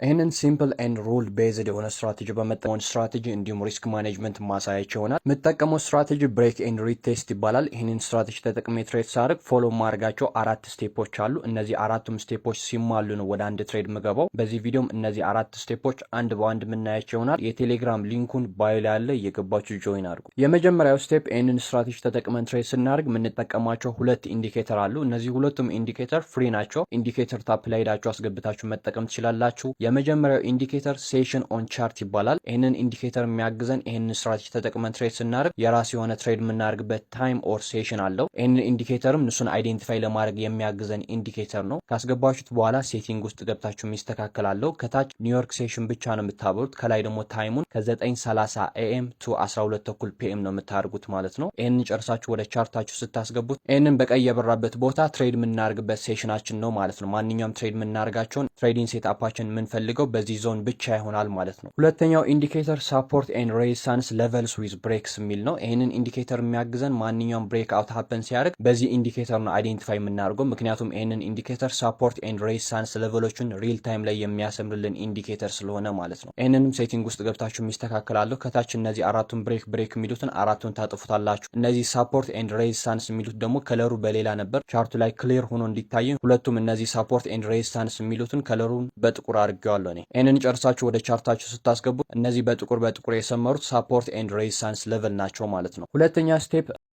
ይህንን ሲምፕል ኤንድ ሩል ቤዝድ የሆነ ስትራቴጂ በመጠቀም ስትራቴጂ እንዲሁም ሪስክ ማኔጅመንት ማሳያቸው ይሆናል። የምጠቀመው ስትራቴጂ ብሬክ ኤንድ ሪቴስት ይባላል። ይህንን ስትራቴጂ ተጠቅሜ ትሬድ ሳደርግ ፎሎ ማድረጋቸው 4 ስቴፖች አሉ። እነዚህ 4ቱም ስቴፖች ሲሟሉ ነው ወደ አንድ ትሬድ ምገባው። በዚህ ቪዲዮም እነዚህ 4 ስቴፖች አንድ በአንድ የምናያቸው ይሆናል። የቴሌግራም ሊንኩን ባዮ ላይ ያለ እየገባችሁ ጆይን አድርጉ። የመጀመሪያው ስቴፕ ይህንን ስትራቴጂ ተጠቅመን ትሬድ ስናደርግ የምንጠቀማቸው 2 ኢንዲኬተር አሉ። እነዚህ ሁለቱም ኢንዲኬተር ፍሪ ናቸው። ኢንዲኬተር ታፕ ላይ ሄዳችሁ አስገብታችሁ መጠቀም ትችላላችሁ። የመጀመሪያው ኢንዲኬተር ሴሽን ኦን ቻርት ይባላል። ይህንን ኢንዲኬተር የሚያግዘን ይህንን ስትራቴጂ ተጠቅመን ትሬድ ስናደርግ የራሱ የሆነ ትሬድ የምናደርግበት ታይም ኦር ሴሽን አለው። ይህንን ኢንዲኬተርም እሱን አይዴንቲፋይ ለማድረግ የሚያግዘን ኢንዲኬተር ነው። ካስገባችሁት በኋላ ሴቲንግ ውስጥ ገብታችሁ የሚስተካከላለው ከታች ኒውዮርክ ሴሽን ብቻ ነው የምታበሩት። ከላይ ደግሞ ታይሙን ከ9:30 ኤኤም ቱ 12 ተኩል ፒኤም ነው የምታደርጉት ማለት ነው። ይህንን ጨርሳችሁ ወደ ቻርታችሁ ስታስገቡት ይህንን በቀይ የበራበት ቦታ ትሬድ የምናደርግበት ሴሽናችን ነው ማለት ነው። ማንኛውም ትሬድ የምናደርጋቸውን ትሬዲንግ ሴትአፓችን የምንፈልገው በዚህ ዞን ብቻ ይሆናል ማለት ነው። ሁለተኛው ኢንዲኬተር ሳፖርት ኤንድ ሬዚስታንስ ሌቨልስ ዊዝ ብሬክስ የሚል ነው። ይህንን ኢንዲኬተር የሚያግዘን ማንኛውም ብሬክ አውት ሀፐን ሲያደርግ በዚህ ኢንዲኬተር ነው አይዴንቲፋይ የምናደርገው። ምክንያቱም ይህንን ኢንዲኬተር ሳፖርት ኤንድ ሬዚስታንስ ሌቨሎችን ሪል ታይም ላይ የሚያሰምርልን ኢንዲኬተር ስለሆነ ማለት ነው። ይህንንም ሴቲንግ ውስጥ ገብታችሁ የሚስተካከላለሁ። ከታች እነዚህ አራቱን ብሬክ የሚሉትን አራቱን ታጥፉታላችሁ። እነዚህ ሳፖርት ኤንድ ሬዚስታንስ የሚሉት ደግሞ ከለሩ በሌላ ነበር ቻርቱ ላይ ክሊር ሆኖ እንዲታየን ሁለቱም እነዚህ ሳፖርት ኤንድ ሬዚስታንስ የሚሉትን ከለሩን በጥቁር አድርጌዋለሁ እኔ። ይህንን ጨርሳችሁ ወደ ቻርታችሁ ስታስገቡ እነዚህ በጥቁር የሰመሩት ሳፖርት ኤንድ ሬዚስታንስ ሌቨል ናቸው ማለት ነው። ሁለተኛ ስቴፕ